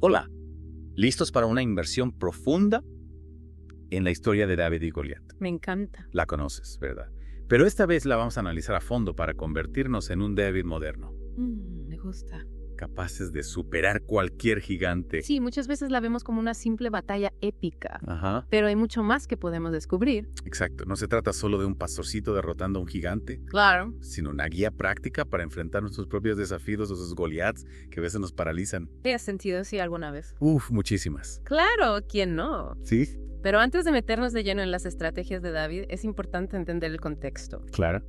Hola, ¿listos para una inmersión profunda en la historia de David y Goliat? Me encanta. La conoces, ¿verdad? Pero esta vez la vamos a analizar a fondo para convertirnos en un David moderno, Me gusta. capaces de superar cualquier gigante. Sí, muchas veces la vemos como una simple batalla épica, Ajá, pero hay mucho más que podemos descubrir. exacto. No se trata solo de un pastorcito derrotando a un gigante, Claro. sino una guía práctica para enfrentar nuestros propios desafíos o esos Goliaths que a veces nos paralizan. ¿Te has sentido así alguna vez? Muchísimas. Claro, ¿quién no? ¿Sí? Pero antes de meternos de lleno en las estrategias de David, es importante entender el contexto. Claro.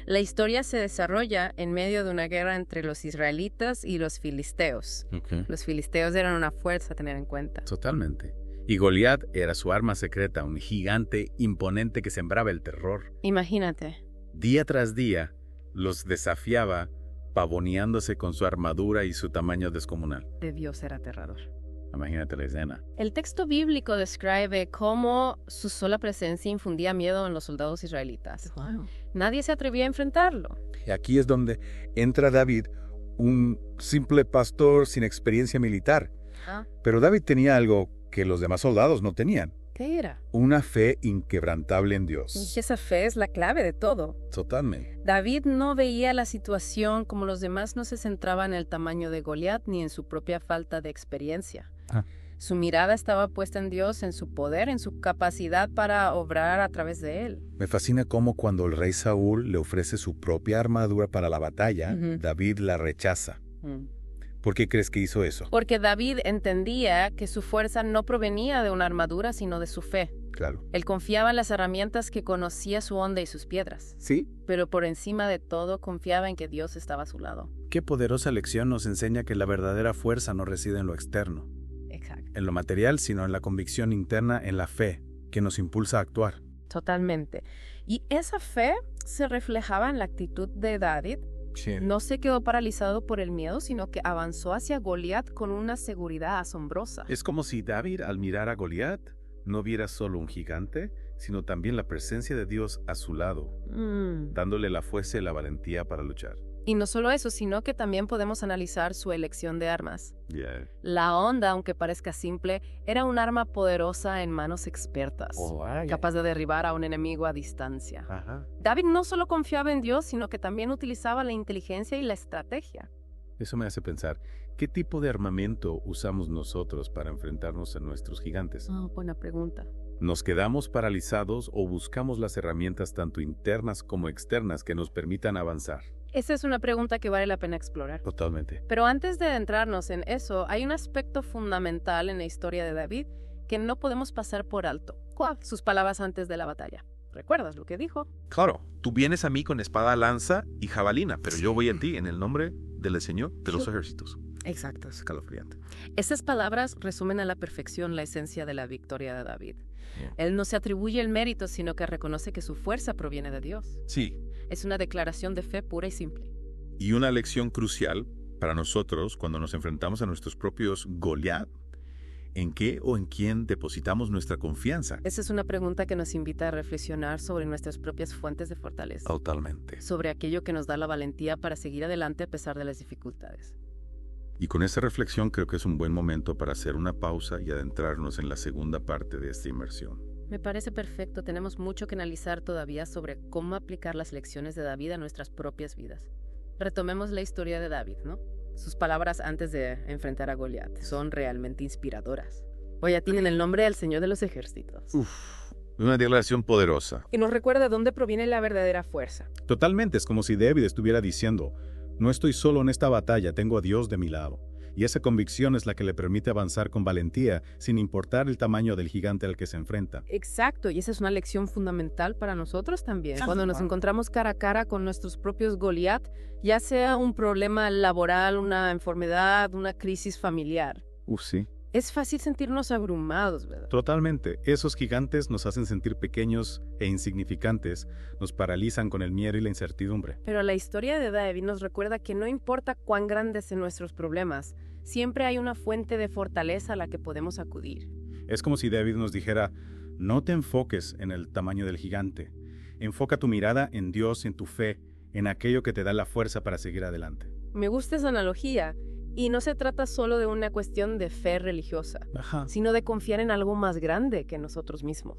La historia se desarrolla en medio de una guerra entre los israelitas y los filisteos. Los filisteos eran una fuerza a tener en cuenta. Totalmente. Y Goliat era su arma secreta, un gigante imponente que sembraba el terror. Imagínate. Día tras día los desafiaba, pavoneándose con su armadura y su tamaño descomunal. Debió ser aterrador. Imagínate la escena. El texto bíblico describe cómo su sola presencia infundía miedo en los soldados israelitas. Nadie se atrevía a enfrentarlo. Y aquí es donde entra David, un simple pastor sin experiencia militar. Ah, Pero David tenía algo que los demás soldados no tenían. ¿qué era? Una fe inquebrantable en Dios. Y esa fe es la clave de todo. Totalmente. David no veía la situación como los demás, no se centraba en el tamaño de Goliat ni en su propia falta de experiencia. Ah. Su mirada estaba puesta en Dios, en su poder, en su capacidad para obrar a través de él. Me fascina cómo cuando el rey Saúl le ofrece su propia armadura para la batalla, Ujú. David la rechaza. ¿Por qué crees que hizo eso? Porque David entendía que su fuerza no provenía de una armadura, sino de su fe. Claro. Él confiaba en las herramientas que conocía su onda y sus piedras, ¿Sí? pero por encima de todo confiaba en que Dios estaba a su lado. Qué poderosa lección nos enseña que la verdadera fuerza no reside en lo externo, Exacto. en lo material, sino en la convicción interna, en la fe, que nos impulsa a actuar. Totalmente. Y esa fe se reflejaba en la actitud de David. No se quedó paralizado por el miedo, sino que avanzó hacia Goliat con una seguridad asombrosa. Es como si David, al mirar a Goliat, no viera solo un gigante, sino también la presencia de Dios a su lado, dándole la fuerza y la valentía para luchar. Y no solo eso, sino que también podemos analizar su elección de armas. Yeah. La onda, aunque parezca simple, era un arma poderosa en manos expertas, capaz de derribar a un enemigo a distancia. Ajá. David no solo confiaba en Dios, sino que también utilizaba la inteligencia y la estrategia. Eso me hace pensar, ¿qué tipo de armamento usamos nosotros para enfrentarnos a nuestros gigantes? Buena pregunta. ¿Nos quedamos paralizados o buscamos las herramientas tanto internas como externas que nos permitan avanzar? Esa es una pregunta que vale la pena explorar. Totalmente. Pero antes de adentrarnos en eso, hay un aspecto fundamental en la historia de David que no podemos pasar por alto. ¿Cuál? Sus palabras antes de la batalla. ¿Recuerdas lo que dijo? Claro, tú vienes a mí con espada, lanza y jabalina, pero yo voy a ti en el nombre del Señor de los ejércitos. Exacto. Es escalofriante. Esas palabras resumen a la perfección la esencia de la victoria de David. Yeah. Él no se atribuye el mérito, sino que reconoce que su fuerza proviene de Dios. Sí, Es una declaración de fe pura y simple. Y una lección crucial para nosotros cuando nos enfrentamos a nuestros propios Goliat, ¿en qué o en quién depositamos nuestra confianza? Esa es una pregunta que nos invita a reflexionar sobre nuestras propias fuentes de fortaleza, Totalmente. sobre aquello que nos da la valentía para seguir adelante a pesar de las dificultades. Y con esa reflexión creo que es un buen momento para hacer una pausa y adentrarnos en la segunda parte de esta inmersión. Me parece perfecto, tenemos mucho que analizar todavía sobre cómo aplicar las lecciones de David a nuestras propias vidas. Retomemos la historia de David, ¿no? Sus palabras antes de enfrentar a Goliat son realmente inspiradoras. Hoy ya tienen el nombre del Señor de los ejércitos. Una declaración poderosa. Y nos recuerda de dónde proviene la verdadera fuerza. Totalmente, es como si David estuviera diciendo, no estoy solo en esta batalla, tengo a Dios de mi lado. Y esa convicción es la que le permite avanzar con valentía, sin importar el tamaño del gigante al que se enfrenta. Exacto, y esa es una lección fundamental para nosotros también. Cuando nos encontramos cara a cara con nuestros propios Goliat, ya sea un problema laboral, una enfermedad, una crisis familiar, Sí. es fácil sentirnos abrumados, ¿verdad? Totalmente. Esos gigantes nos hacen sentir pequeños e insignificantes, nos paralizan con el miedo y la incertidumbre. Pero la historia de David nos recuerda que no importa cuán grandes sean nuestros problemas, siempre hay una fuente de fortaleza a la que podemos acudir. Es como si David nos dijera, no te enfoques en el tamaño del gigante. Enfoca tu mirada en Dios, en tu fe, en aquello que te da la fuerza para seguir adelante. Me gusta esa analogía. Y no se trata solo de una cuestión de fe religiosa, Ajá. sino de confiar en algo más grande que nosotros mismos.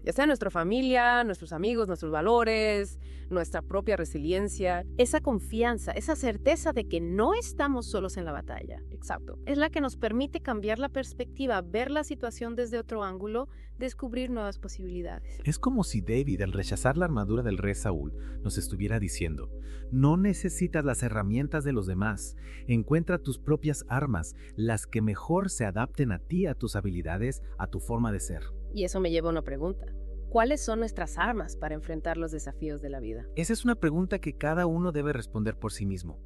Ya sea nuestra familia, nuestros amigos, nuestros valores, nuestra propia resiliencia. Esa confianza, esa certeza de que no estamos solos en la batalla. Exacto. Es la que nos permite cambiar la perspectiva, ver la situación desde otro ángulo, descubrir nuevas posibilidades. Es como si David, al rechazar la armadura del rey Saúl, nos estuviera diciendo: no necesitas las herramientas de los demás, encuentra tus propias armas, las que mejor se adapten a ti, a tus habilidades, a tu forma de ser. Y eso me lleva a una pregunta. ¿Cuáles son nuestras armas para enfrentar los desafíos de la vida? Esa es una pregunta que cada uno debe responder por sí mismo.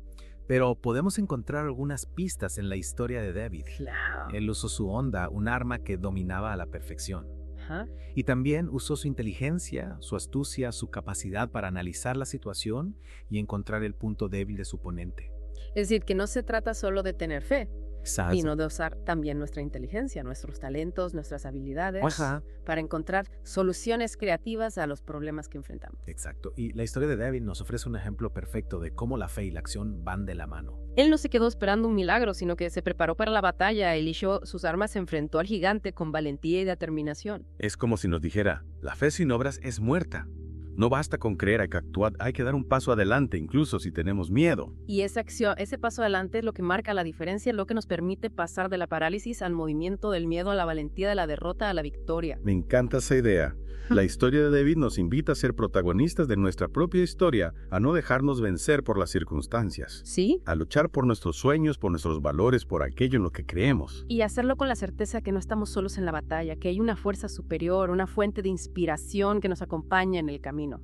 Pero podemos encontrar algunas pistas en la historia de David. Claro. Él usó su honda, un arma que dominaba a la perfección. Ajá. Y también usó su inteligencia, su astucia, su capacidad para analizar la situación y encontrar el punto débil de su oponente. Es decir, que no se trata solo de tener fe, Exacto. sino de usar también nuestra inteligencia, nuestros talentos, nuestras habilidades, Ajá. para encontrar soluciones creativas a los problemas que enfrentamos. Exacto. Y la historia de David nos ofrece un ejemplo perfecto de cómo la fe y la acción van de la mano. Él no se quedó esperando un milagro, sino que se preparó para la batalla. Eligió sus armas, se enfrentó al gigante con valentía y determinación. Es como si nos dijera, la fe sin obras es muerta. No basta con creer, hay que actuar, hay que dar un paso adelante, incluso si tenemos miedo. Y esa acción, ese paso adelante es lo que marca la diferencia, lo que nos permite pasar de la parálisis al movimiento, del miedo a la valentía, de la derrota a la victoria. Me encanta esa idea. La historia de David nos invita a ser protagonistas de nuestra propia historia, a no dejarnos vencer por las circunstancias, ¿Sí? a luchar por nuestros sueños, por nuestros valores, por aquello en lo que creemos. Y hacerlo con la certeza que no estamos solos en la batalla, que hay una fuerza superior, una fuente de inspiración que nos acompaña en el camino.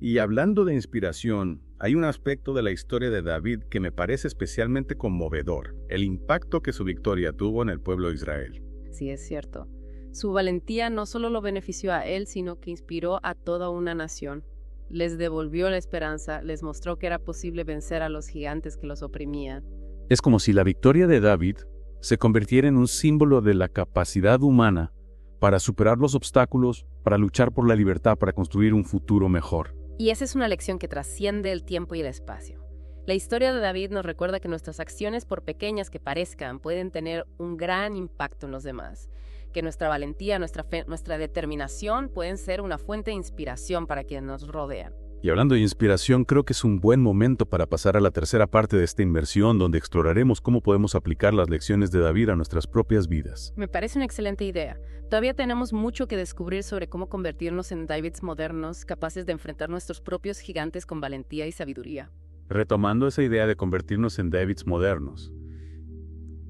Y hablando de inspiración, hay un aspecto de la historia de David que me parece especialmente conmovedor, el impacto que su victoria tuvo en el pueblo de Israel. Sí, es cierto. Su valentía no solo lo benefició a él, sino que inspiró a toda una nación. Les devolvió la esperanza, les mostró que era posible vencer a los gigantes que los oprimían. Es como si la victoria de David se convirtiera en un símbolo de la capacidad humana para superar los obstáculos, para luchar por la libertad, para construir un futuro mejor. Y esa es una lección que trasciende el tiempo y el espacio. La historia de David nos recuerda que nuestras acciones, por pequeñas que parezcan, pueden tener un gran impacto en los demás. Que nuestra valentía, nuestra fe, nuestra determinación pueden ser una fuente de inspiración para quienes nos rodean. Y hablando de inspiración, creo que es un buen momento para pasar a la tercera parte de esta inmersión, donde exploraremos cómo podemos aplicar las lecciones de David a nuestras propias vidas. Me parece una excelente idea. Todavía tenemos mucho que descubrir sobre cómo convertirnos en Davids modernos, capaces de enfrentar nuestros propios gigantes con valentía y sabiduría. Retomando esa idea de convertirnos en Davids modernos,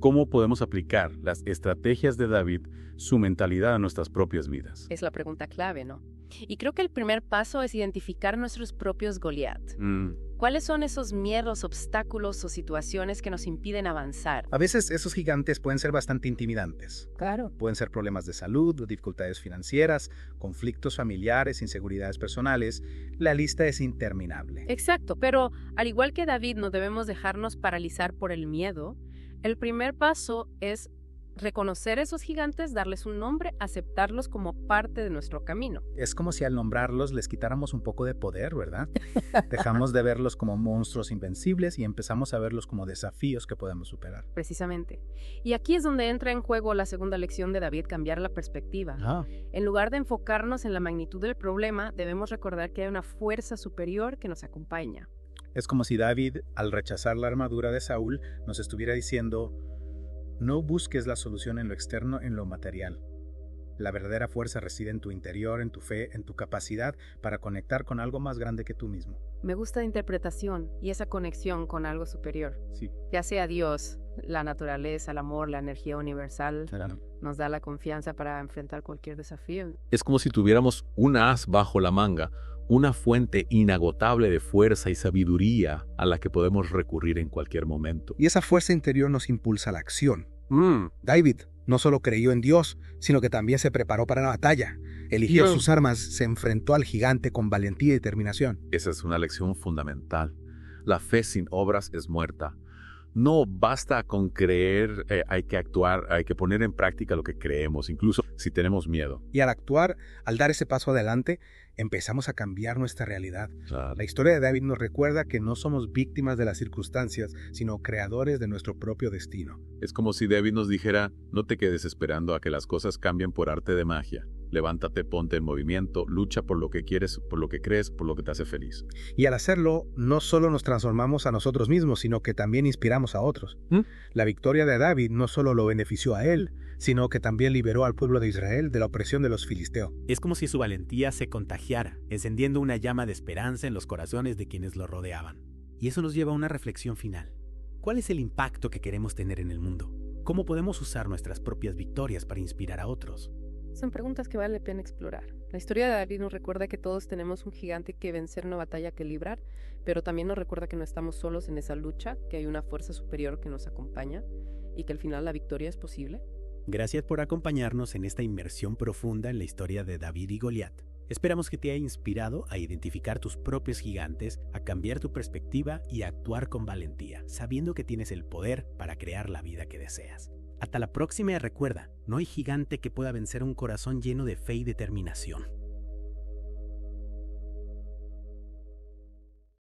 ¿cómo podemos aplicar las estrategias de David, su mentalidad a nuestras propias vidas? Es la pregunta clave, ¿no? Y creo que el primer paso es identificar nuestros propios Goliat. ¿Cuáles son esos miedos, obstáculos o situaciones que nos impiden avanzar? A veces esos gigantes pueden ser bastante intimidantes. Claro. Pueden ser problemas de salud, dificultades financieras, conflictos familiares, inseguridades personales. La lista es interminable. Exacto, pero al igual que David, no debemos dejarnos paralizar por el miedo. El primer paso es reconocer esos gigantes, darles un nombre, aceptarlos como parte de nuestro camino. Es como si al nombrarlos les quitáramos un poco de poder, ¿verdad? Dejamos de verlos como monstruos invencibles y empezamos a verlos como desafíos que podemos superar. Precisamente. Y aquí es donde entra en juego la segunda lección de David, cambiar la perspectiva. En lugar de enfocarnos en la magnitud del problema, debemos recordar que hay una fuerza superior que nos acompaña. Es como si David, al rechazar la armadura de Saúl, nos estuviera diciendo: no busques la solución en lo externo, en lo material. La verdadera fuerza reside en tu interior, en tu fe, en tu capacidad para conectar con algo más grande que tú mismo. Me gusta la interpretación y esa conexión con algo superior. Sí. Ya sea Dios, la naturaleza, el amor, la energía universal, nos da la confianza para enfrentar cualquier desafío. Es como si tuviéramos un as bajo la manga, una fuente inagotable de fuerza y sabiduría a la que podemos recurrir en cualquier momento. Y esa fuerza interior nos impulsa a la acción. David no solo creyó en Dios, sino que también se preparó para la batalla. Eligió sus armas, se enfrentó al gigante con valentía y determinación. Esa es una lección fundamental. La fe sin obras es muerta. No basta con creer, hay que actuar, hay que poner en práctica lo que creemos, incluso si tenemos miedo. Y al actuar, al dar ese paso adelante, empezamos a cambiar nuestra realidad. Claro. La historia de David nos recuerda que no somos víctimas de las circunstancias, sino creadores de nuestro propio destino. Es como si David nos dijera, no te quedes esperando a que las cosas cambien por arte de magia. Levántate, ponte en movimiento, lucha por lo que quieres, por lo que crees, por lo que te hace feliz. Y al hacerlo, no solo nos transformamos a nosotros mismos, sino que también inspiramos a otros. La victoria de David no solo lo benefició a él, sino que también liberó al pueblo de Israel de la opresión de los filisteos. Es como si su valentía se contagiara, encendiendo una llama de esperanza en los corazones de quienes lo rodeaban. Y eso nos lleva a una reflexión final. ¿Cuál es el impacto que queremos tener en el mundo? ¿Cómo podemos usar nuestras propias victorias para inspirar a otros? Son preguntas que vale la pena explorar. La historia de David nos recuerda que todos tenemos un gigante que vencer, una batalla que librar, pero también nos recuerda que no estamos solos en esa lucha, que hay una fuerza superior que nos acompaña y que al final la victoria es posible. Gracias por acompañarnos en esta inmersión profunda en la historia de David y Goliat. Esperamos que te haya inspirado a identificar tus propios gigantes, a cambiar tu perspectiva y a actuar con valentía, sabiendo que tienes el poder para crear la vida que deseas. Hasta la próxima y recuerda, no hay gigante que pueda vencer un corazón lleno de fe y determinación.